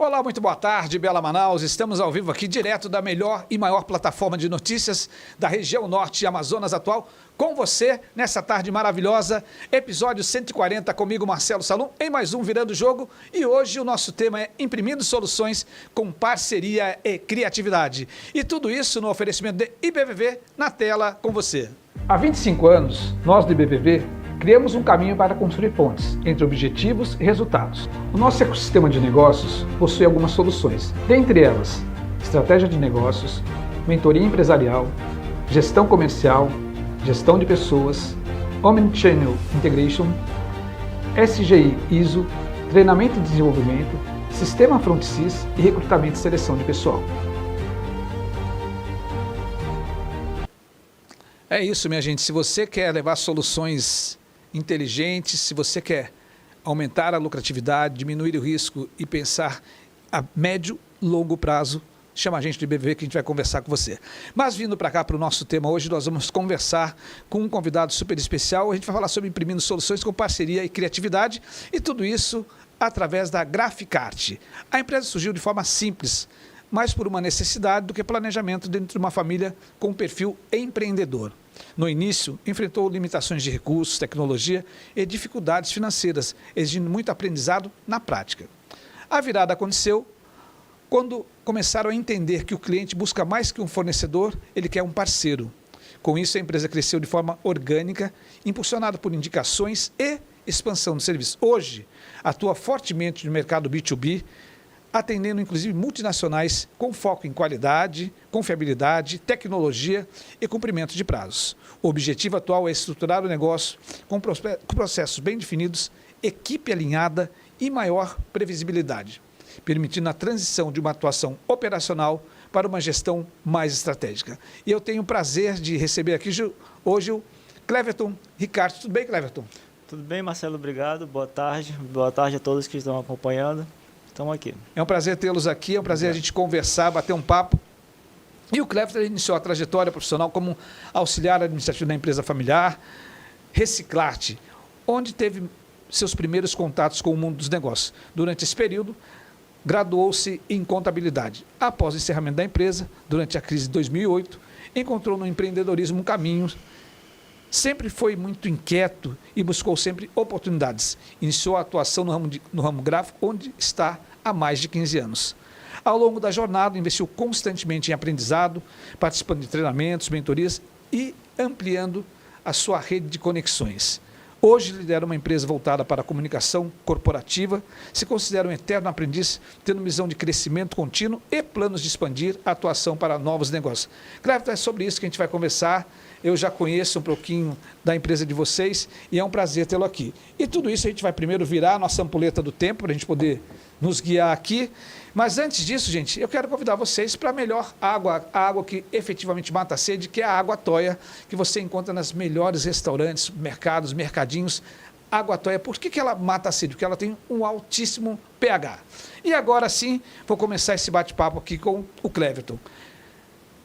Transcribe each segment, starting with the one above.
Olá, muito boa tarde, Bela Manaus. Estamos ao vivo aqui, direto da melhor e maior plataforma de notícias da região norte e Amazonas atual, com você, nessa tarde maravilhosa, episódio 140, comigo, Marcelo Salum, em mais um Virando o Jogo. E hoje o nosso tema é Imprimindo Soluções com Parceria e Criatividade. E tudo isso no oferecimento de IBVV, na tela com você. Há 25 anos, nós do IBVV criamos um caminho para construir pontes entre objetivos e resultados. O nosso ecossistema de negócios possui algumas soluções, dentre elas, estratégia de negócios, mentoria empresarial, gestão comercial, gestão de pessoas, Omnichannel Integration, SGI ISO, treinamento e desenvolvimento, sistema FrontSys e recrutamento e seleção de pessoal. É isso, minha gente. Se você quer levar soluções inteligentes, se você quer aumentar a lucratividade, diminuir o risco e pensar a médio e longo prazo, chama a gente do IBVV que a gente vai conversar com você. Mas vindo para cá, para o nosso tema hoje, nós vamos conversar com um convidado super especial. A gente vai falar sobre imprimindo soluções com parceria e criatividade e tudo isso através da Graficart. A empresa surgiu de forma simples, mais por uma necessidade do que planejamento dentro de uma família com um perfil empreendedor. No início, enfrentou limitações de recursos, tecnologia e dificuldades financeiras, exigindo muito aprendizado na prática. A virada aconteceu quando começaram a entender que o cliente busca mais que um fornecedor, ele quer um parceiro. Com isso, a empresa cresceu de forma orgânica, impulsionada por indicações e expansão do serviço. Hoje, atua fortemente no mercado B2B, atendendo inclusive multinacionais com foco em qualidade, confiabilidade, tecnologia e cumprimento de prazos. O objetivo atual é estruturar o negócio com processos bem definidos, equipe alinhada e maior previsibilidade, permitindo a transição de uma atuação operacional para uma gestão mais estratégica. E eu tenho o prazer de receber aqui hoje o Cleverton Ricardo. Tudo bem, Cleverton? Tudo bem, Marcelo, obrigado. Boa tarde. Boa tarde a todos que estão acompanhando. Estamos aqui. É um prazer tê-los aqui, é um prazer a gente conversar, bater um papo. E o Cleverton iniciou a trajetória profissional como auxiliar administrativo da empresa familiar, Reciclarte, onde teve seus primeiros contatos com o mundo dos negócios. Durante esse período, graduou-se em contabilidade. Após o encerramento da empresa, durante a crise de 2008, encontrou no empreendedorismo um caminho. Sempre foi muito inquieto e buscou sempre oportunidades. Iniciou a atuação no ramo gráfico, onde está há mais de 15 anos. Ao longo da jornada, investiu constantemente em aprendizado, participando de treinamentos, mentorias e ampliando a sua rede de conexões. Hoje lidera uma empresa voltada para a comunicação corporativa, se considera um eterno aprendiz, tendo visão de crescimento contínuo e planos de expandir a atuação para novos negócios. Cleverton, é sobre isso que a gente vai conversar. Eu já conheço um pouquinho da empresa de vocês e é um prazer tê-lo aqui. E tudo isso a gente vai primeiro virar a nossa ampulheta do tempo para a gente poder nos guiar aqui. Mas antes disso, gente, eu quero convidar vocês para a melhor água, a água que efetivamente mata a sede, que é a Água Toia, que você encontra nas melhores restaurantes, mercados, mercadinhos. Água Toia, por que ela mata a sede? Porque ela tem um altíssimo pH. E agora sim, vou começar esse bate-papo aqui com o Cleverton.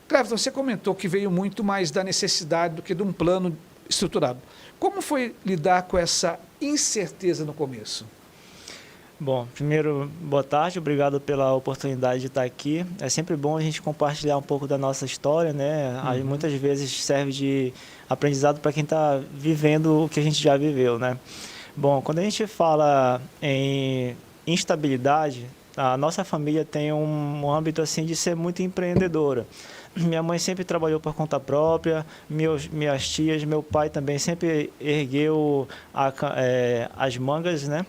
Cleverton, você comentou que veio muito mais da necessidade do que de um plano estruturado. Como foi lidar com essa incerteza no começo? Bom, primeiro, boa tarde, obrigado pela oportunidade de estar aqui. É sempre bom a gente compartilhar um pouco da nossa história, né? Muitas vezes serve de aprendizado para quem está vivendo o que a gente já viveu, né? Bom, quando a gente fala em instabilidade, a nossa família tem um âmbito assim de ser muito empreendedora. Minha mãe sempre trabalhou por conta própria, minhas tias, meu pai também sempre ergueu as mangas, né?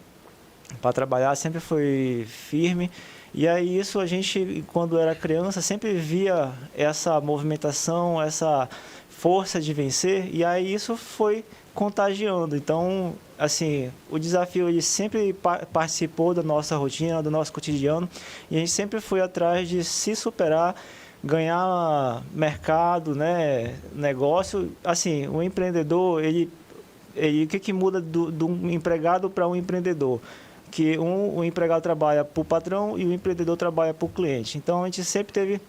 Para trabalhar, sempre foi firme. E aí isso a gente, quando era criança, sempre via essa movimentação, essa força de vencer, e aí isso foi contagiando. Então, assim, o desafio ele sempre participou da nossa rotina, do nosso cotidiano, e a gente sempre foi atrás de se superar, ganhar mercado, né, negócio. Assim, o empreendedor, o que muda do empregado para um empreendedor? Que o empregado trabalha para o patrão e o empreendedor trabalha para o cliente. Então, a gente sempre teve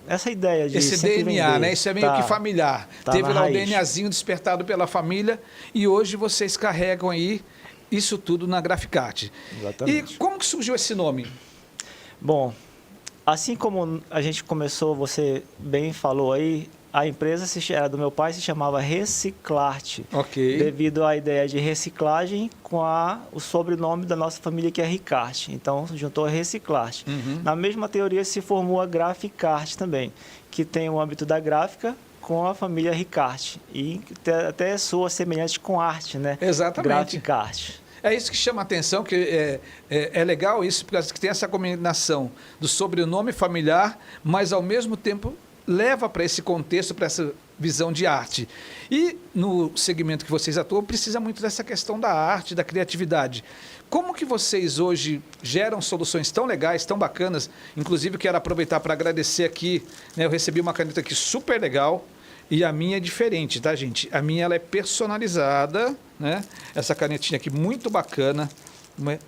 essa ideia de esse sempre DNA, vender. né? Isso é meio que familiar. Tá Teve na lá o raiz. DNAzinho despertado pela família e hoje vocês carregam aí Isso tudo na Graficarte. Exatamente. E como que surgiu esse nome? Bom, assim como a gente começou, você bem falou aí, a empresa era do meu pai, se chamava Reciclarte, Ok. devido à ideia de reciclagem com o sobrenome da nossa família, que é Ricarte. Então, juntou a Reciclarte. Na mesma teoria se formou a Graficarte também, que tem o âmbito da gráfica com a família Ricarte. E até soa semelhante com arte, né? Exatamente. Graficarte. É isso que chama a atenção, que é legal isso, porque tem essa combinação do sobrenome familiar, mas ao mesmo tempo leva para esse contexto, para essa visão de arte. E no segmento que vocês atuam, precisa muito dessa questão da arte, da criatividade. Como que vocês hoje geram soluções tão legais, tão bacanas? Inclusive, quero aproveitar para agradecer aqui, né, eu recebi uma caneta aqui super legal, e a minha é diferente, tá, gente? A minha ela é personalizada, né? Essa canetinha aqui muito bacana,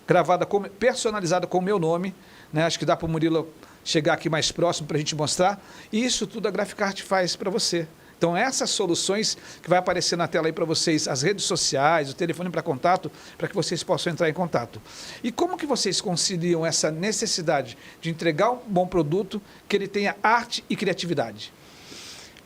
gravada, personalizada com o meu nome, né? Acho que dá para o Murilo chegar aqui mais próximo para a gente mostrar. E isso tudo a Graficarte faz para você. Então, essas soluções que vai aparecer na tela aí para vocês, as redes sociais, o telefone para contato, para que vocês possam entrar em contato. E como que vocês conciliam essa necessidade de entregar um bom produto que ele tenha arte e criatividade?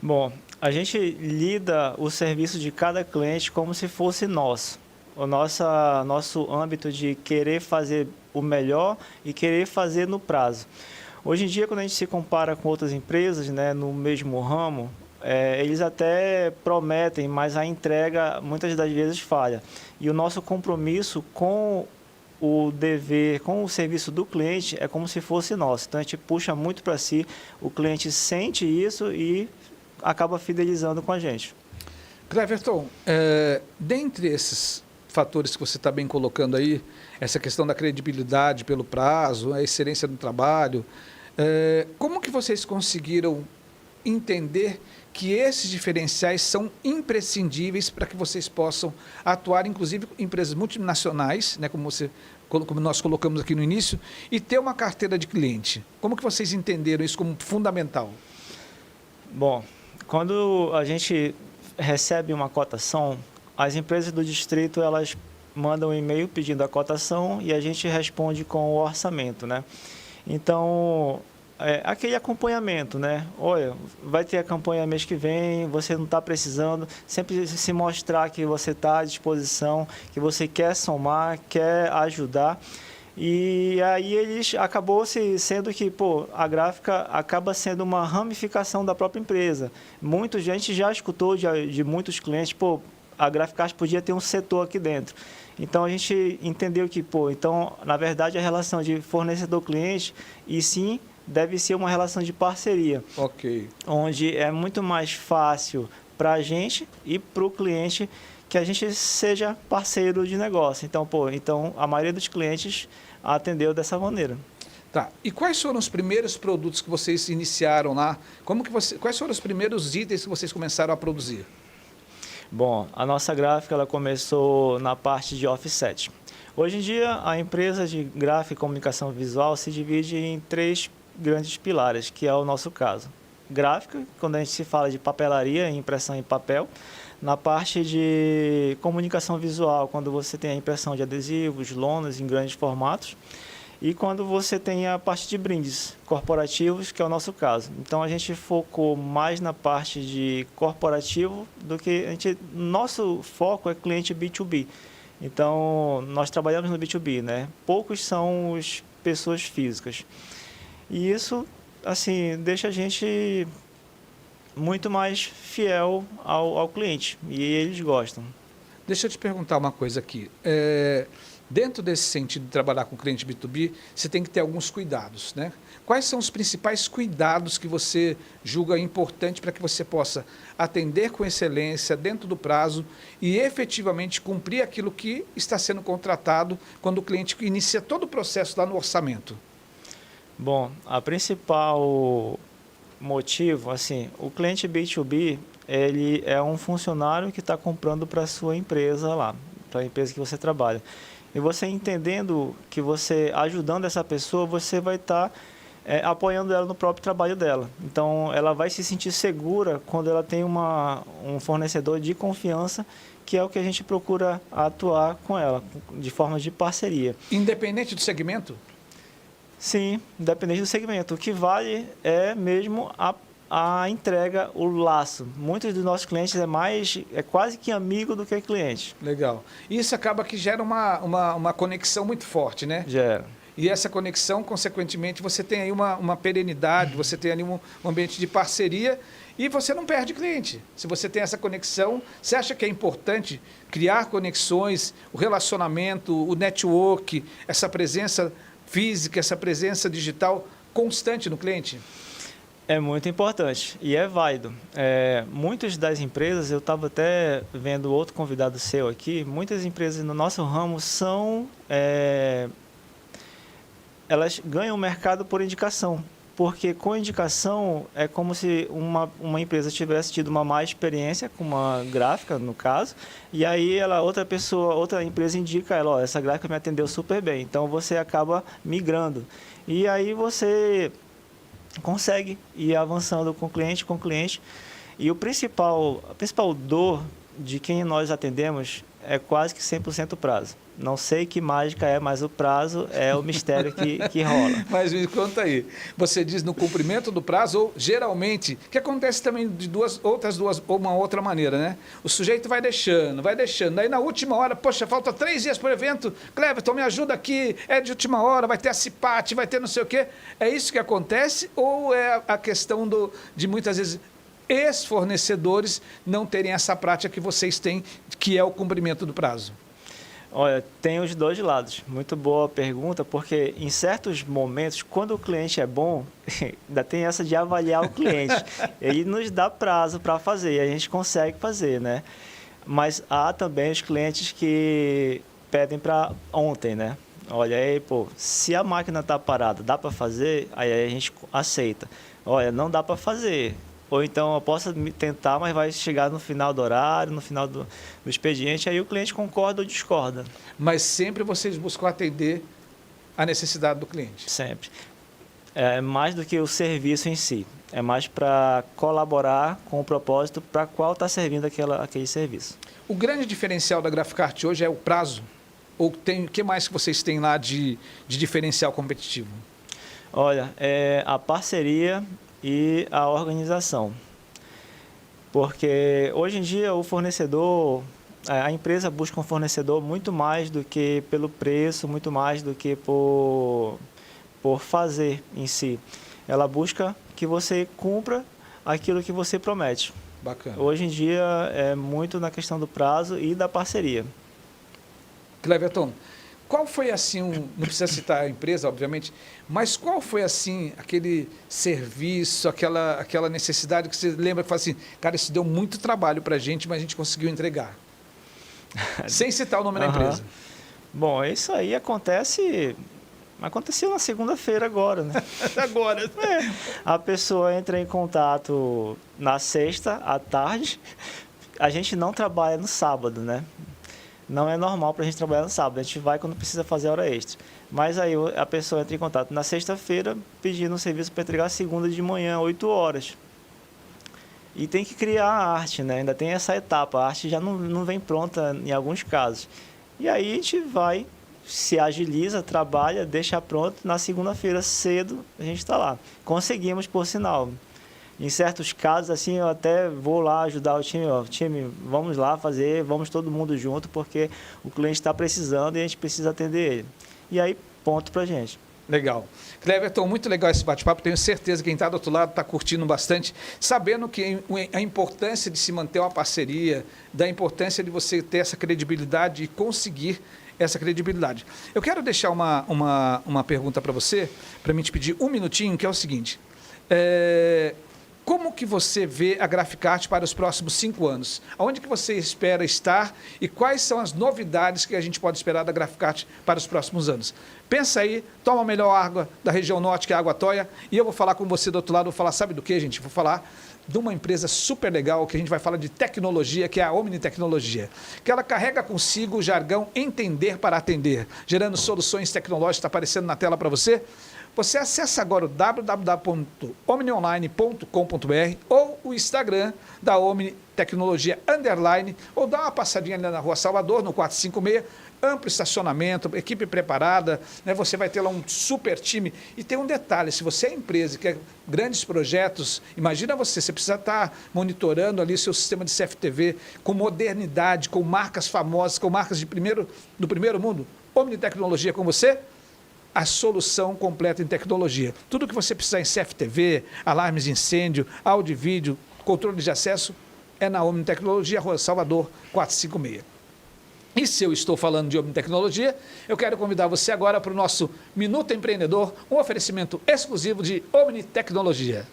Bom, a gente lida o serviço de cada cliente como se fosse nosso. O nosso âmbito de querer fazer o melhor e querer fazer no prazo. Hoje em dia, quando a gente se compara com outras empresas, né, no mesmo ramo, eles até prometem, mas a entrega muitas das vezes falha. E o nosso compromisso com o dever, com o serviço do cliente, é como se fosse nosso. Então, a gente puxa muito para si, o cliente sente isso e acaba fidelizando com a gente. Cleverton, dentre esses fatores que você está bem colocando aí, essa questão da credibilidade pelo prazo, a excelência do trabalho, como que vocês conseguiram entender que esses diferenciais são imprescindíveis para que vocês possam atuar, inclusive em empresas multinacionais, né, como nós colocamos aqui no início, e ter uma carteira de cliente? Como que vocês entenderam isso como fundamental? Bom, quando a gente recebe uma cotação, as empresas do distrito, elas mandam um e-mail pedindo a cotação e a gente responde com o orçamento, né? Então, aquele acompanhamento, né? Olha, vai ter a campanha mês que vem, você não está precisando, sempre se mostrar que você está à disposição, que você quer somar, quer ajudar. E aí acabou sendo que, a gráfica acaba sendo uma ramificação da própria empresa. Muita gente já escutou de muitos clientes, a Graficarte podia ter um setor aqui dentro. Então, a gente entendeu que, então, na verdade, a relação de fornecedor-cliente, e sim, deve ser uma relação de parceria. Ok. Onde é muito mais fácil para a gente e para o cliente que a gente seja parceiro de negócio. Então, então a maioria dos clientes atendeu dessa maneira. Tá. E quais foram os primeiros produtos que vocês iniciaram lá? Quais foram os primeiros itens que vocês começaram a produzir? Bom, a nossa gráfica ela começou na parte de offset. Hoje em dia, a empresa de gráfica e comunicação visual se divide em 3 grandes pilares, que é o nosso caso. Gráfica, quando a gente se fala de papelaria, impressão em papel. Na parte de comunicação visual, quando você tem a impressão de adesivos, lonas em grandes formatos. E quando você tem a parte de brindes corporativos, que é o nosso caso. Então, a gente focou mais na parte de corporativo do que nosso foco é cliente B2B. Então, nós trabalhamos no B2B, né? Poucos são as pessoas físicas. E isso, assim, deixa a gente muito mais fiel ao cliente. E eles gostam. Deixa eu te perguntar uma coisa aqui. Dentro desse sentido de trabalhar com cliente B2B, você tem que ter alguns cuidados, né? Quais são os principais cuidados que você julga importante para que você possa atender com excelência, dentro do prazo e efetivamente cumprir aquilo que está sendo contratado quando o cliente inicia todo o processo lá no orçamento? Bom, a principal motivo, assim, o cliente B2B, ele é um funcionário que está comprando para a sua empresa lá, para a empresa que você trabalha. E você entendendo que você, ajudando essa pessoa, você vai estar apoiando ela no próprio trabalho dela. Então, ela vai se sentir segura quando ela tem um fornecedor de confiança, que é o que a gente procura atuar com ela, de forma de parceria. Independente do segmento? Sim, independente do segmento. O que vale é mesmo a entrega, o laço. Muitos dos nossos clientes é quase que amigo do que cliente. Legal. Isso acaba que gera uma conexão muito forte, né? Gera. E essa conexão, consequentemente, você tem aí uma perenidade, você tem ali um ambiente de parceria e você não perde cliente. Se você tem essa conexão, você acha que é importante criar conexões, o relacionamento, o network, essa presença física, essa presença digital constante no cliente? É muito importante e é válido. Muitas das empresas, eu estava até vendo outro convidado seu aqui, muitas empresas no nosso ramo elas ganham mercado por indicação, porque com indicação é como se uma empresa tivesse tido uma má experiência com uma gráfica, no caso, e aí outra empresa indica ela, ó, essa gráfica me atendeu super bem, então você acaba migrando. E aí você consegue ir avançando com o cliente, e a principal dor de quem nós atendemos é quase que 100% prazo. Não sei que mágica é, mas o prazo é o mistério que rola. Mas me conta aí, você diz no cumprimento do prazo, ou geralmente, que acontece também de uma outra maneira, né? O sujeito vai deixando, aí na última hora, poxa, falta 3 dias para o evento, Cleverton, me ajuda aqui, é de última hora, vai ter a CIPAT, vai ter não sei o quê. É isso que acontece ou é a questão de muitas vezes ex-fornecedores não terem essa prática que vocês têm, que é o cumprimento do prazo? Olha, tem os dois lados. Muito boa pergunta, porque em certos momentos, quando o cliente é bom, ainda tem essa de avaliar o cliente. Ele nos dá prazo para fazer e a gente consegue fazer, né? Mas há também os clientes que pedem para ontem, né? Olha aí, pô, se a máquina está parada, dá para fazer? Aí a gente aceita. Olha, não dá para fazer. Ou então eu posso tentar, mas vai chegar no final do horário, no final do expediente, aí o cliente concorda ou discorda. Mas sempre vocês buscam atender a necessidade do cliente? Sempre. É mais do que o serviço em si. É mais para colaborar com o propósito para qual está servindo aquele serviço. O grande diferencial da Graficart hoje é o prazo? Ou o que mais que vocês têm lá de diferencial competitivo? Olha, é a parceria e a organização. Porque hoje em dia o fornecedor, a empresa busca um fornecedor muito mais do que pelo preço, muito mais do que por fazer em si. Ela busca que você cumpra aquilo que você promete. Bacana. Hoje em dia é muito na questão do prazo e da parceria. Cleverton, qual foi assim, não precisa citar a empresa, obviamente, mas qual foi assim aquele serviço, aquela necessidade que você lembra que fala assim, cara, isso deu muito trabalho para a gente, mas a gente conseguiu entregar? Sem citar o nome da empresa. Bom, isso aí aconteceu na segunda-feira agora, né? Agora. A pessoa entra em contato na sexta à tarde, a gente não trabalha no sábado, né? Não é normal para a gente trabalhar no sábado, a gente vai quando precisa fazer hora extra. Mas aí a pessoa entra em contato na sexta-feira pedindo um serviço para entregar segunda de manhã, 8 horas. E tem que criar a arte, né? Ainda tem essa etapa, a arte já não vem pronta em alguns casos. E aí a gente vai, se agiliza, trabalha, deixa pronto, na segunda-feira cedo a gente está lá. Conseguimos, por sinal. Em certos casos, assim, eu até vou lá ajudar o time, ó, time, vamos lá fazer, vamos todo mundo junto, porque o cliente está precisando e a gente precisa atender ele. E aí, ponto pra gente. Legal. Cleverton, muito legal esse bate-papo, tenho certeza que quem está do outro lado está curtindo bastante, sabendo que a importância de se manter uma parceria, da importância de você ter essa credibilidade e conseguir essa credibilidade. Eu quero deixar uma pergunta para você, para mim te pedir um minutinho, que é o seguinte. Como que você vê a Graficart para os próximos 5 anos? Aonde que você espera estar e quais são as novidades que a gente pode esperar da Graficart para os próximos anos? Pensa aí, toma a melhor água da região norte, que é a Água Toia, e eu vou falar com você do outro lado, vou falar, sabe do que, gente? Vou falar de uma empresa super legal, que a gente vai falar de tecnologia, que é a Omni Tecnologia, que ela carrega consigo o jargão entender para atender, gerando soluções tecnológicas, está aparecendo na tela para você. Você acessa agora o www.omnionline.com.br ou o Instagram da Omni Tecnologia _, ou dá uma passadinha ali na Rua Salvador, no 456, amplo estacionamento, equipe preparada, né? Você vai ter lá um super time. E tem um detalhe, se você é empresa que quer grandes projetos, imagina você precisa estar monitorando ali seu sistema de CFTV com modernidade, com marcas famosas, com marcas do primeiro mundo. Omni Tecnologia com você, a solução completa em tecnologia. Tudo que você precisar em CFTV, alarmes de incêndio, áudio e vídeo, controle de acesso, é na Omni Tecnologia, Rua Salvador, 456. E se eu estou falando de Omni Tecnologia, eu quero convidar você agora para o nosso Minuto Empreendedor, um oferecimento exclusivo de Omni Tecnologia.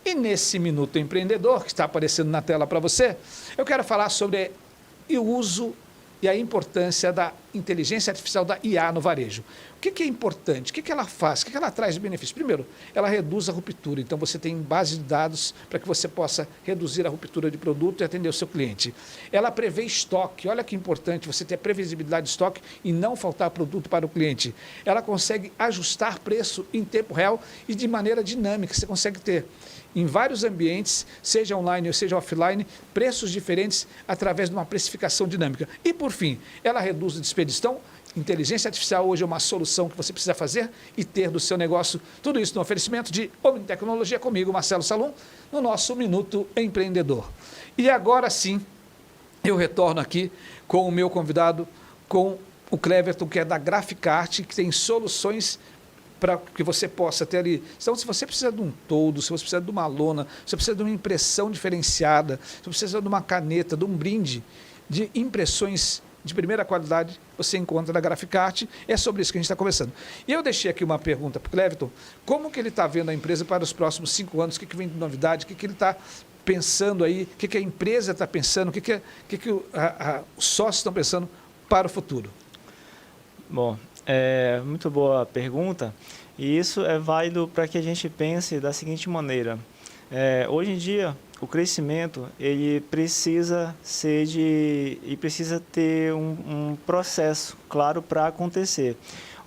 E nesse Minuto Empreendedor, que está aparecendo na tela para você, eu quero falar sobre o uso e a importância da inteligência artificial, da IA no varejo. O que é importante? O que ela faz? O que ela traz de benefício? Primeiro, ela reduz a ruptura. Então, você tem base de dados para que você possa reduzir a ruptura de produto e atender o seu cliente. Ela prevê estoque. Olha que importante você ter previsibilidade de estoque e não faltar produto para o cliente. Ela consegue ajustar preço em tempo real e de maneira dinâmica. Você consegue ter em vários ambientes, seja online ou seja offline, preços diferentes através de uma precificação dinâmica. E, por fim, ela reduz a despedição. Inteligência artificial hoje é uma solução que você precisa fazer e ter do seu negócio. Tudo isso no oferecimento de Omni Tecnologia comigo, Marcelo Salum, no nosso Minuto Empreendedor. E agora sim, eu retorno aqui com o meu convidado, com o Cleverton, que é da Graficarte, que tem soluções para que você possa ter ali. Então, se você precisa de um toldo, se você precisa de uma lona, se você precisa de uma impressão diferenciada, se você precisa de uma caneta, de um brinde, de impressões de primeira qualidade, você encontra na Graficarte. É sobre isso que a gente está conversando. E eu deixei aqui uma pergunta para o Cleverton, como que ele está vendo a empresa para os próximos 5 anos, o que vem de novidade, o que ele está pensando aí, o que a empresa está pensando, o que os sócios estão pensando para o futuro. Bom, muito boa pergunta, e isso é válido para que a gente pense da seguinte maneira. Hoje em dia, o crescimento ele precisa precisa ter um processo claro para acontecer.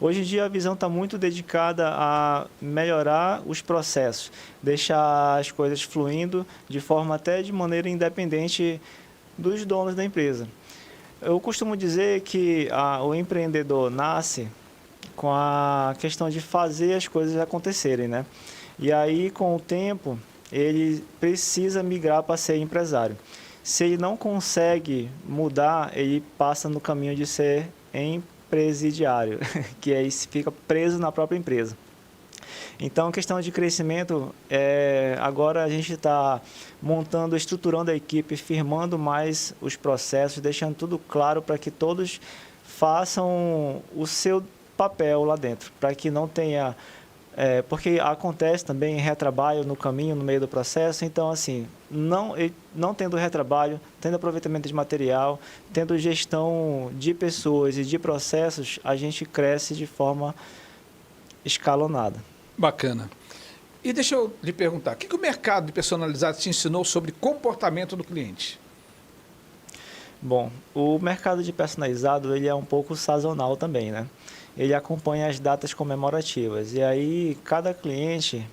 Hoje em dia a visão está muito dedicada a melhorar os processos, deixar as coisas fluindo de forma até de maneira independente dos donos da empresa. Eu costumo dizer que o empreendedor nasce com a questão de fazer as coisas acontecerem, né? E aí, com o tempo, ele precisa migrar para ser empresário. Se ele não consegue mudar, ele passa no caminho de ser empresidiário, que aí fica preso na própria empresa. Então, questão de crescimento, agora a gente está montando, estruturando a equipe, firmando mais os processos, deixando tudo claro para que todos façam o seu papel lá dentro, para que não tenha... porque acontece também retrabalho no caminho, no meio do processo. Então, assim, não tendo retrabalho, tendo aproveitamento de material, tendo gestão de pessoas e de processos, a gente cresce de forma escalonada. Bacana. E deixa eu lhe perguntar, o que o mercado de personalizados te ensinou sobre comportamento do cliente? Bom, o mercado de personalizado ele é um pouco sazonal também, né? Ele acompanha as datas comemorativas. E aí, cada cliente,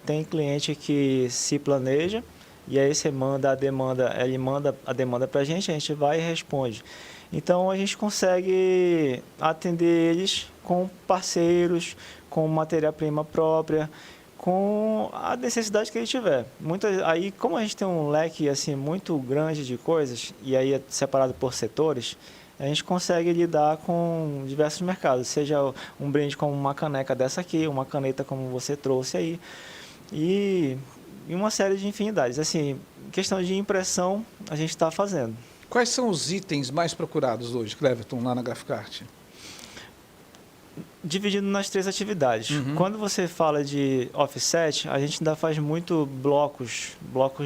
tem cliente que se planeja, e aí você manda a demanda, ele manda a demanda para a gente vai e responde. Então, a gente consegue atender eles com parceiros, com matéria-prima própria, com a necessidade que ele tiver. Aí, como a gente tem um leque assim, muito grande de coisas, e aí é separado por setores, a gente consegue lidar com diversos mercados, seja um brinde como uma caneca dessa aqui, uma caneta como você trouxe aí, e uma série de infinidades. Assim, questão de impressão, a gente está fazendo. Quais são os itens mais procurados hoje, Cleverton, lá na Graficarte? Dividido nas 3 atividades. Quando você fala de offset, a gente ainda faz muito blocos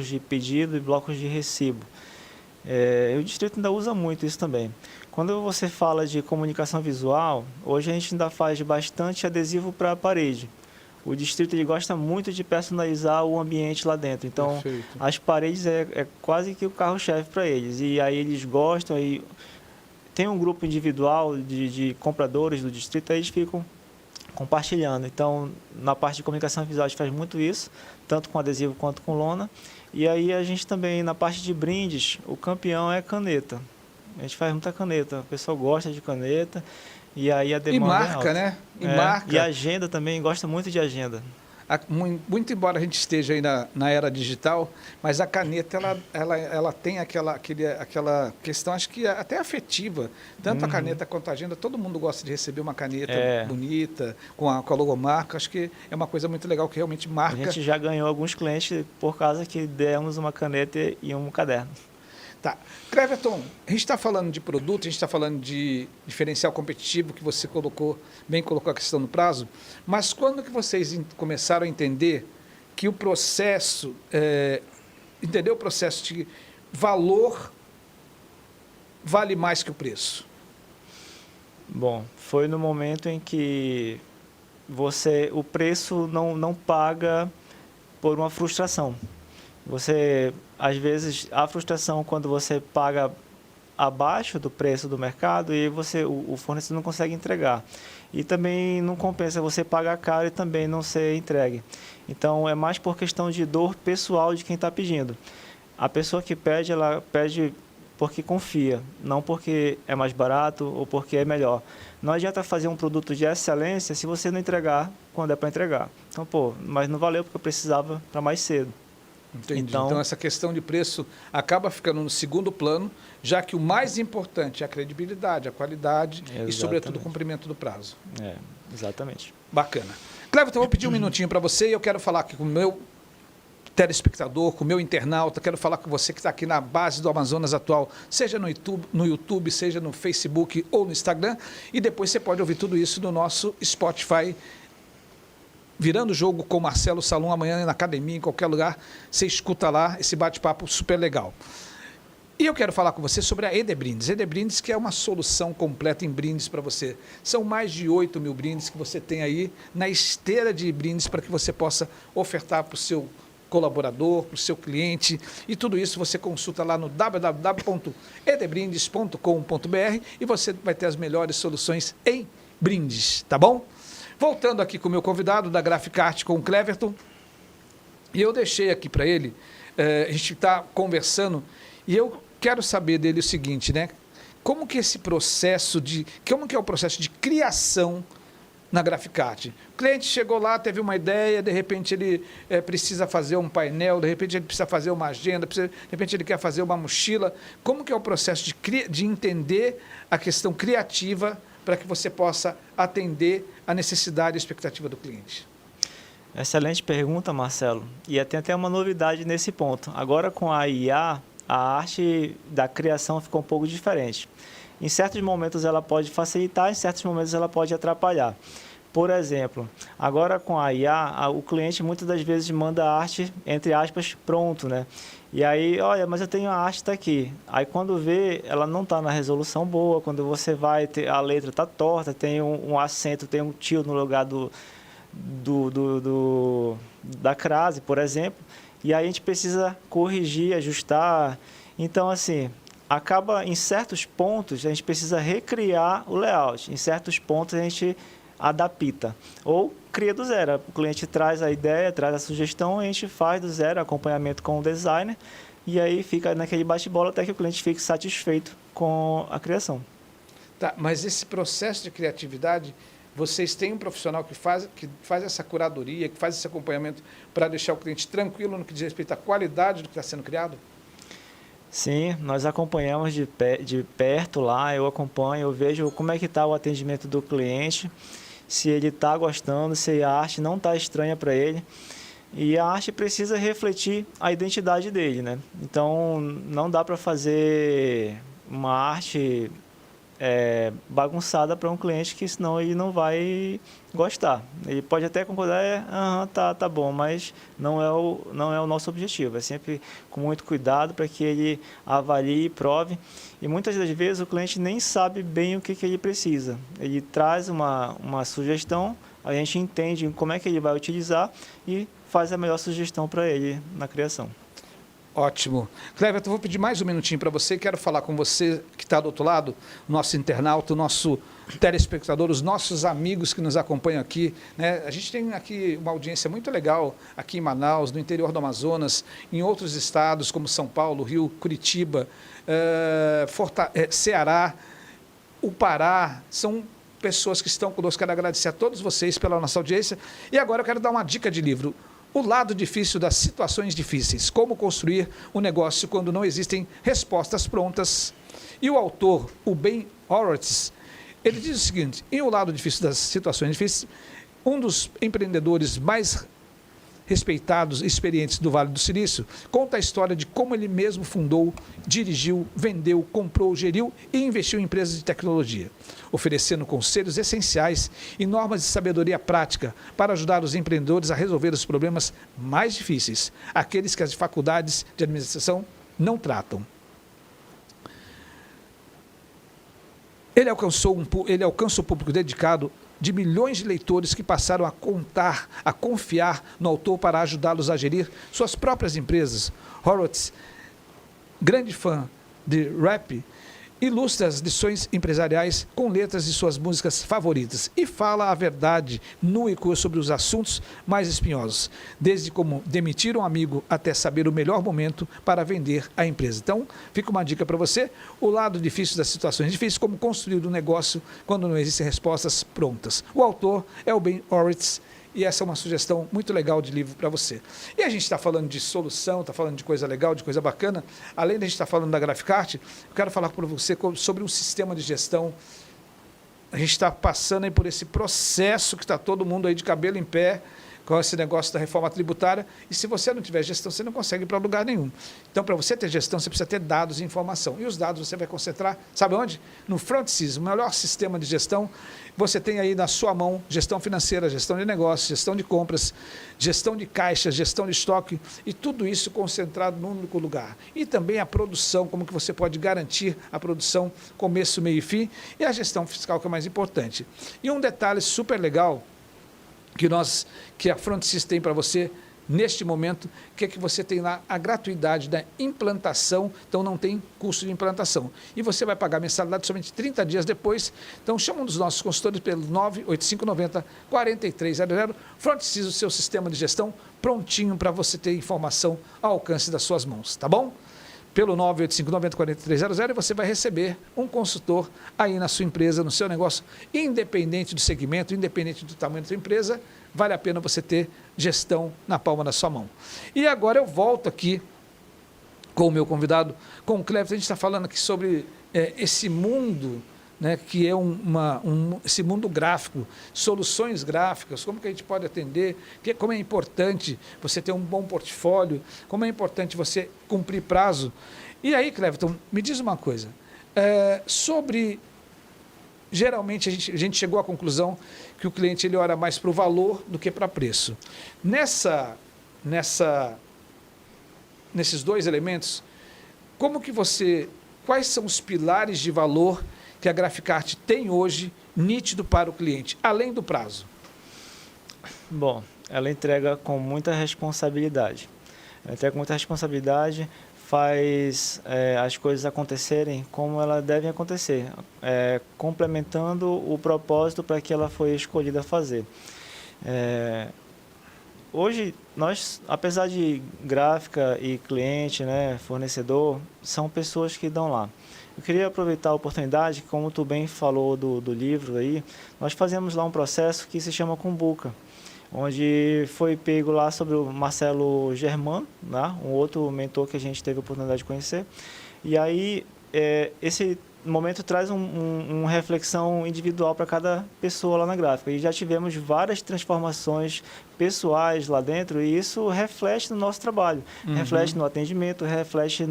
de pedido e blocos de recibo. O distrito ainda usa muito isso também. Quando você fala de comunicação visual, hoje a gente ainda faz bastante adesivo para a parede. O distrito ele gosta muito de personalizar o ambiente lá dentro. Então, Perfeito. as paredes é quase que o carro-chefe para eles. E aí eles gostam. Aí tem um grupo individual de compradores do distrito, aí eles ficam compartilhando. Então, na parte de comunicação visual, a gente faz muito isso, tanto com adesivo quanto com lona. E aí a gente também, na parte de brindes, o campeão é caneta. A gente faz muita caneta. O pessoal gosta de caneta. E aí a E demanda é marca, alta. né? E É, marca. e a agenda também, gosta muito de agenda. Muito embora a gente esteja aí na era digital, mas a caneta ela tem aquela questão, acho que até afetiva. Tanto a caneta quanto a agenda, todo mundo gosta de receber uma caneta bonita, com a logomarca. Acho que é uma coisa muito legal que realmente marca. A gente já ganhou alguns clientes por causa que demos uma caneta e um caderno. Tá. Cleverton, a gente está falando de produto, a gente está falando de diferencial competitivo, que você bem colocou a questão do prazo, mas quando que vocês começaram a entender que o processo, entendeu o processo de valor vale mais que o preço? Bom, foi no momento em que o preço não paga por uma frustração. Às vezes, a frustração quando você paga abaixo do preço do mercado e o fornecedor não consegue entregar. E também não compensa você pagar caro e também não ser entregue. Então, é mais por questão de dor pessoal de quem está pedindo. A pessoa que pede, ela pede porque confia, não porque é mais barato ou porque é melhor. Não adianta fazer um produto de excelência se você não entregar quando é para entregar. Então, mas não valeu porque eu precisava para mais cedo. Entendi. Então, essa questão de preço acaba ficando no segundo plano, já que o mais importante é a credibilidade, a qualidade. Exatamente. E, sobretudo, o cumprimento do prazo. Exatamente. Bacana. Cleverton, eu vou pedir um minutinho para você e eu quero falar aqui com o meu telespectador, com o meu internauta, quero falar com você que está aqui na base do Amazonas Atual, seja no YouTube, seja no Facebook ou no Instagram, e depois você pode ouvir tudo isso no nosso Spotify, Virando o Jogo com Marcelo Salum, amanhã na academia, em qualquer lugar, você escuta lá esse bate-papo super legal. E eu quero falar com você sobre a ED Brindes. ED Brindes, que é uma solução completa em brindes para você. São mais de 8 mil brindes que você tem aí na esteira de brindes para que você possa ofertar para o seu colaborador, para o seu cliente. E tudo isso você consulta lá no www.edbrindes.com.br e você vai ter as melhores soluções em brindes, tá bom? Voltando aqui com o meu convidado da Graficarte, com o Cleverton, e eu deixei aqui para ele, a gente está conversando, e eu quero saber dele o seguinte, né? Como que é o processo de criação na Graficarte? O cliente chegou lá, teve uma ideia, de repente ele precisa fazer um painel, de repente ele precisa fazer uma agenda, de repente ele quer fazer uma mochila. Como que é o processo de entender a questão criativa para que você possa atender a necessidade e a expectativa do cliente? Excelente pergunta, Marcelo. E tem até uma novidade nesse ponto. Agora, com a IA, a arte da criação ficou um pouco diferente. Em certos momentos ela pode facilitar, em certos momentos ela pode atrapalhar. Por exemplo, agora com a IA, o cliente muitas das vezes manda a arte, entre aspas, pronto, né? E aí, olha, mas eu tenho a arte, está aqui. Aí quando vê, ela não está na resolução boa, quando você vai, a letra está torta, tem um acento, tem um tio no lugar da crase, por exemplo. E aí a gente precisa corrigir, ajustar. Então, assim, acaba em certos pontos, a gente precisa recriar o layout. Em certos pontos a gente adapta ou cria do zero. O cliente traz a ideia, traz a sugestão, a gente faz do zero, acompanhamento com o designer, e aí fica naquele bate-bola até que o cliente fique satisfeito com a criação. Tá, mas esse processo de criatividade, vocês têm um profissional que faz essa curadoria, que faz esse acompanhamento para deixar o cliente tranquilo no que diz respeito à qualidade do que está sendo criado? Sim, nós acompanhamos de perto lá, eu acompanho, eu vejo como é que está o atendimento do cliente, se ele está gostando, se a arte não está estranha para ele. E a arte precisa refletir a identidade dele, né? Então, não dá para fazer uma arte bagunçada para um cliente, que senão ele não vai gostar. Ele pode até concordar, tá bom, mas não é o nosso objetivo. É sempre com muito cuidado para que ele avalie e prove. E muitas das vezes o cliente nem sabe bem o que ele precisa. Ele traz uma sugestão, a gente entende como é que ele vai utilizar e faz a melhor sugestão para ele na criação. Ótimo. Cleverton, vou pedir mais um minutinho para você. Quero falar com você que está do outro lado, nosso internauta, o nosso telespectador, os nossos amigos que nos acompanham aqui, né? A gente tem aqui uma audiência muito legal aqui em Manaus, no interior do Amazonas, em outros estados como São Paulo, Rio, Curitiba, Ceará, o Pará. São pessoas que estão conosco. Quero agradecer a todos vocês pela nossa audiência. E agora eu quero dar uma dica de livro. O lado difícil das situações difíceis. Como construir um negócio quando não existem respostas prontas. E o autor, o Ben Horowitz, ele diz o seguinte: em O Lado Difícil das Situações Difíceis, um dos empreendedores mais respeitados e experientes do Vale do Silício, conta a história de como ele mesmo fundou, dirigiu, vendeu, comprou, geriu e investiu em empresas de tecnologia, oferecendo conselhos essenciais e normas de sabedoria prática para ajudar os empreendedores a resolver os problemas mais difíceis, aqueles que as faculdades de administração não tratam. Ele alcança o público dedicado de milhões de leitores que passaram a confiar no autor para ajudá-los a gerir suas próprias empresas. Horowitz, grande fã de rap, ilustra as lições empresariais com letras de suas músicas favoritas e fala a verdade nua e crua sobre os assuntos mais espinhosos, desde como demitir um amigo até saber o melhor momento para vender a empresa. Então, fica uma dica para você: o lado difícil das situações difíceis, como construir um negócio quando não existem respostas prontas. O autor é o Ben Horowitz. E essa é uma sugestão muito legal de livro para você. E a gente está falando de solução, está falando de coisa legal, de coisa bacana. Além de a gente estar falando da Graficart, eu quero falar para você sobre um sistema de gestão. A gente está passando aí por esse processo que está todo mundo aí de cabelo em pé, com esse negócio da reforma tributária, e se você não tiver gestão, você não consegue ir para lugar nenhum. Então, para você ter gestão, você precisa ter dados e informação. E os dados você vai concentrar, sabe onde? No FrontSys, o melhor sistema de gestão. Você tem aí na sua mão gestão financeira, gestão de negócios, gestão de compras, gestão de caixas, gestão de estoque, e tudo isso concentrado num único lugar. E também a produção, como que você pode garantir a produção, começo, meio e fim, e a gestão fiscal, que é mais importante. E um detalhe super legal que a FrontSys tem para você neste momento, que é que você tem lá a gratuidade da implantação, então não tem custo de implantação. E você vai pagar mensalidade somente 30 dias depois. Então chama um dos nossos consultores pelo 98590-4300, FrontSys, o seu sistema de gestão prontinho para você ter informação ao alcance das suas mãos, tá bom? Pelo 98590-4300, e você vai receber um consultor aí na sua empresa, no seu negócio, independente do segmento, independente do tamanho da sua empresa. Vale a pena você ter gestão na palma da sua mão. E agora eu volto aqui com o meu convidado, com o Cleverton. A gente está falando aqui sobre esse mundo, né, que é esse mundo gráfico, soluções gráficas, como que a gente pode atender, como é importante você ter um bom portfólio, como é importante você cumprir prazo. E aí, Cleverton, me diz uma coisa, geralmente a gente chegou à conclusão que o cliente ele olha mais para o valor do que para preço. Nesses dois elementos, quais são os pilares de valor que a Graficart tem hoje nítido para o cliente, além do prazo? Bom, ela entrega com muita responsabilidade. Faz as coisas acontecerem como elas devem acontecer, complementando o propósito para que ela foi escolhida a fazer. Hoje, nós, apesar de gráfica e cliente, né, fornecedor, são pessoas que dão lá. Eu queria aproveitar a oportunidade, como tu bem falou do livro aí, nós fazemos lá um processo que se chama Kumbuka, onde foi pego lá sobre o Marcelo Germano, né, um outro mentor que a gente teve a oportunidade de conhecer. E aí, esse momento traz uma reflexão individual para cada pessoa lá na gráfica. E já tivemos várias transformações pessoais lá dentro, e isso reflete no nosso trabalho, reflete no atendimento, reflete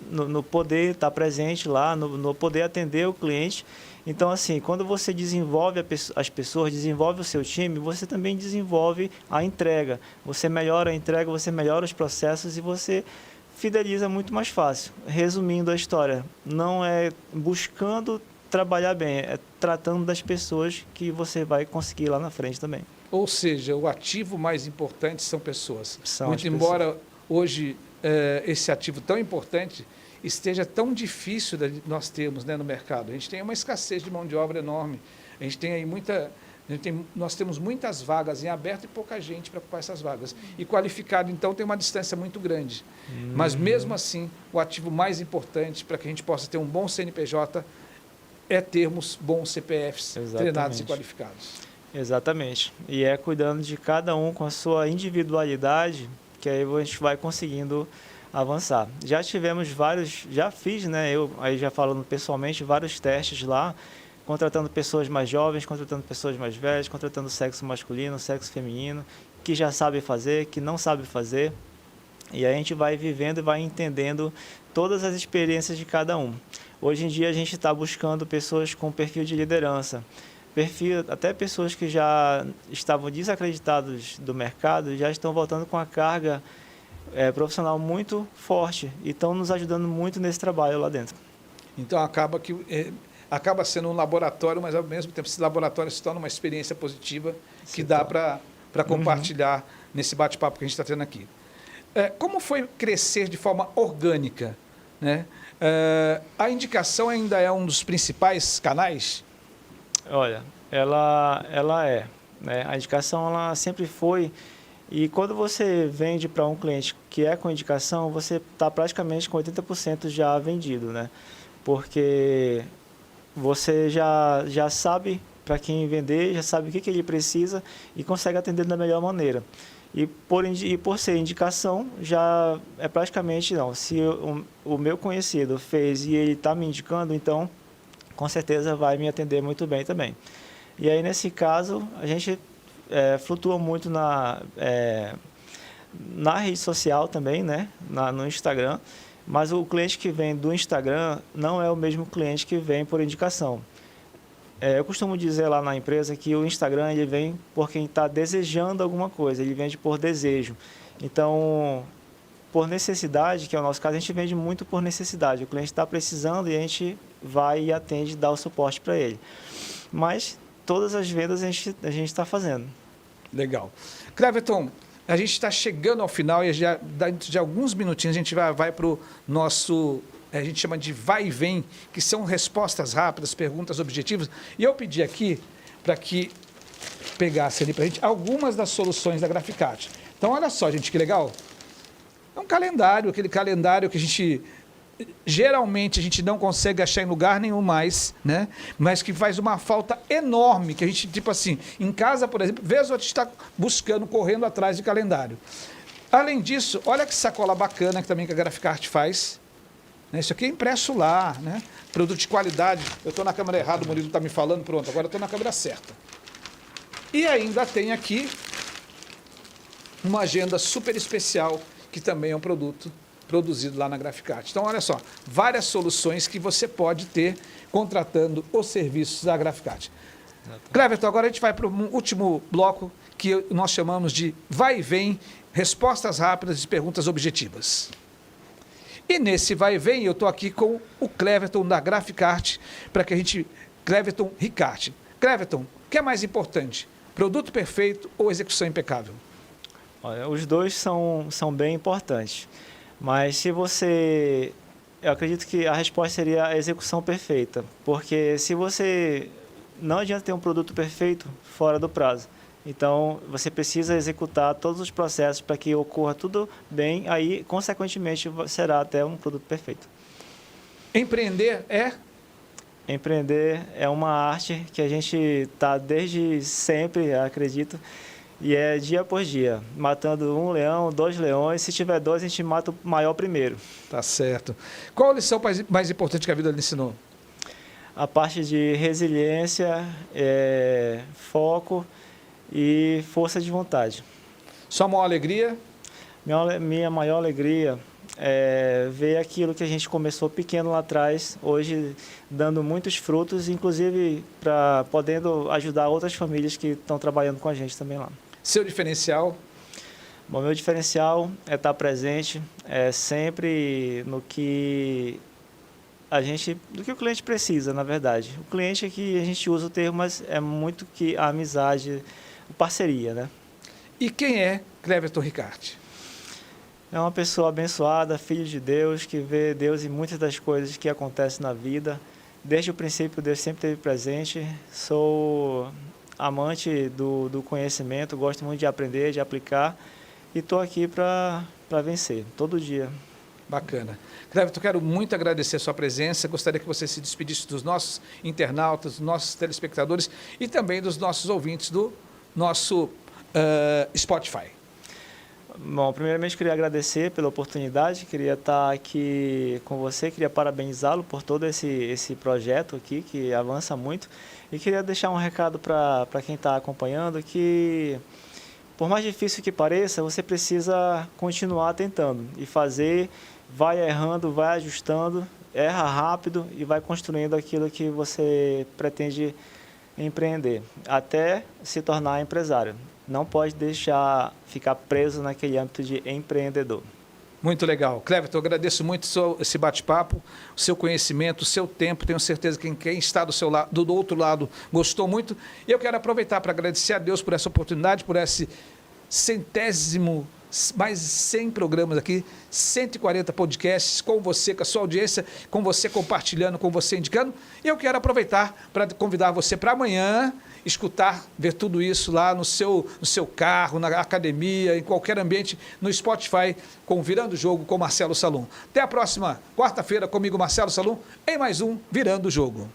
no poder estar presente lá, no poder atender o cliente. Então, assim, quando você desenvolve as pessoas, desenvolve o seu time, você também desenvolve a entrega. Você melhora a entrega, você melhora os processos e você fideliza muito mais fácil. Resumindo a história, não é buscando trabalhar bem, é tratando das pessoas que você vai conseguir lá na frente também. Ou seja, o ativo mais importante são pessoas. São Muito as embora hoje esse ativo tão importante esteja tão difícil de nós termos, né, no mercado. A gente tem uma escassez de mão de obra enorme. A gente tem aí nós temos muitas vagas em aberto e pouca gente para ocupar essas vagas. E qualificado, então, tem uma distância muito grande. Mas, mesmo assim, o ativo mais importante para que a gente possa ter um bom CNPJ é termos bons CPFs treinados e qualificados. Exatamente. E é cuidando de cada um com a sua individualidade que aí a gente vai conseguindo avançar. Já tivemos já fiz, né, eu aí já falando pessoalmente, vários testes lá, contratando pessoas mais jovens, contratando pessoas mais velhas, contratando sexo masculino, sexo feminino, que já sabe fazer, que não sabe fazer. E aí a gente vai vivendo e vai entendendo todas as experiências de cada um. Hoje em dia a gente está buscando pessoas com perfil de liderança, até pessoas que já estavam desacreditadas do mercado, já estão voltando com a carga profissional muito forte e estão nos ajudando muito nesse trabalho lá dentro. Então acaba sendo um laboratório, mas ao mesmo tempo esse laboratório se torna uma experiência positiva que dá para compartilhar nesse bate-papo que a gente está tendo aqui. Como foi crescer de forma orgânica, né? A indicação ainda é um dos principais canais? Olha, ela é, né? A indicação ela sempre foi, e quando você vende para um cliente que é com indicação, você está praticamente com 80% já vendido, né? Porque você já sabe para quem vender, já sabe o que ele precisa e consegue atender da melhor maneira. E por ser indicação, já é praticamente não. Se o meu conhecido fez e ele está me indicando, então com certeza vai me atender muito bem também. E aí, nesse caso, a gente flutua muito na rede social também, né? No Instagram, mas o cliente que vem do Instagram não é o mesmo cliente que vem por indicação. Eu costumo dizer lá na empresa que o Instagram ele vem por quem está desejando alguma coisa, ele vende por desejo. Então, por necessidade, que é o nosso caso, a gente vende muito por necessidade. O cliente está precisando e a gente vai e atende, dá o suporte para ele. Mas todas as vendas a gente está fazendo. Legal. Cleverton, a gente está chegando ao final e já dentro de alguns minutinhos a gente vai para o nosso... A gente chama de vai e vem, que são respostas rápidas, perguntas objetivas. E eu pedi aqui para que pegasse ali para a gente algumas das soluções da Graficate. Então, olha só, gente, que legal. É um calendário, aquele calendário que a gente... Geralmente a gente não consegue achar em lugar nenhum mais, né? Mas que faz uma falta enorme, que a gente, tipo assim, em casa, por exemplo, vez ou outra a gente está buscando, correndo atrás de calendário. Além disso, olha que sacola bacana que também que a Graficarte faz. Isso aqui é impresso lá, né? Produto de qualidade. Eu estou na câmera errada, o Murilo está me falando, pronto, agora eu estou na câmera certa. E ainda tem aqui uma agenda super especial, que também é um produto produzido lá na Graficate. Então, olha só, várias soluções que você pode ter contratando os serviços da Graficate. Cleverton, agora a gente vai para o último bloco, que nós chamamos de vai e vem, respostas rápidas e perguntas objetivas. E nesse vai e vem, eu estou aqui com o Cleverton da Graficarte, para que a gente... Cleverton Ricarte. Cleverton, o que é mais importante? Produto perfeito ou execução impecável? Olha, os dois são bem importantes. Mas se você... Eu acredito que a resposta seria a execução perfeita. Porque se você... Não adianta ter um produto perfeito fora do prazo. Então, você precisa executar todos os processos para que ocorra tudo bem, aí, consequentemente, será até um produto perfeito. Empreender é? Empreender é uma arte que a gente está desde sempre, acredito, e é dia por dia, matando um leão, 2 leões, se tiver 2, a gente mata o maior primeiro. Tá certo. Qual a lição mais importante que a vida lhe ensinou? A parte de resiliência, foco e força de vontade. Sua maior alegria? Minha maior alegria é ver aquilo que a gente começou pequeno lá atrás, hoje dando muitos frutos, inclusive podendo ajudar outras famílias que estão trabalhando com a gente também lá. Seu diferencial? Bom, meu diferencial é estar presente sempre no que do que o cliente precisa, na verdade. O cliente é que a gente usa o termo, mas é muito que a amizade, parceria, né? E quem é Cleverton Ricarte? É uma pessoa abençoada, filho de Deus, que vê Deus em muitas das coisas que acontecem na vida. Desde o princípio, Deus sempre esteve presente. Sou amante do conhecimento, gosto muito de aprender, de aplicar. E estou aqui para vencer, todo dia. Bacana. Cleverton, quero muito agradecer a sua presença. Gostaria que você se despedisse dos nossos internautas, dos nossos telespectadores e também dos nossos ouvintes do nosso Spotify. Bom, primeiramente queria agradecer pela oportunidade, queria estar aqui com você, queria parabenizá-lo por todo esse projeto aqui, que avança muito, e queria deixar um recado para quem está acompanhando, que por mais difícil que pareça, você precisa continuar tentando e fazer, vai errando, vai ajustando, erra rápido e vai construindo aquilo que você pretende empreender, até se tornar empresário. Não pode deixar ficar preso naquele âmbito de empreendedor. Muito legal. Cleverton, eu agradeço muito esse bate-papo, o seu conhecimento, o seu tempo. Tenho certeza que quem está do outro lado gostou muito. E eu quero aproveitar para agradecer a Deus por essa oportunidade, por esse mais de 100 programas aqui, 140 podcasts com você, com a sua audiência, com você compartilhando, com você indicando. E eu quero aproveitar para convidar você para amanhã escutar, ver tudo isso lá no seu carro, na academia, em qualquer ambiente, no Spotify, com Virando o Jogo com Marcelo Salum. Até a próxima quarta-feira comigo, Marcelo Salum, em mais um Virando o Jogo.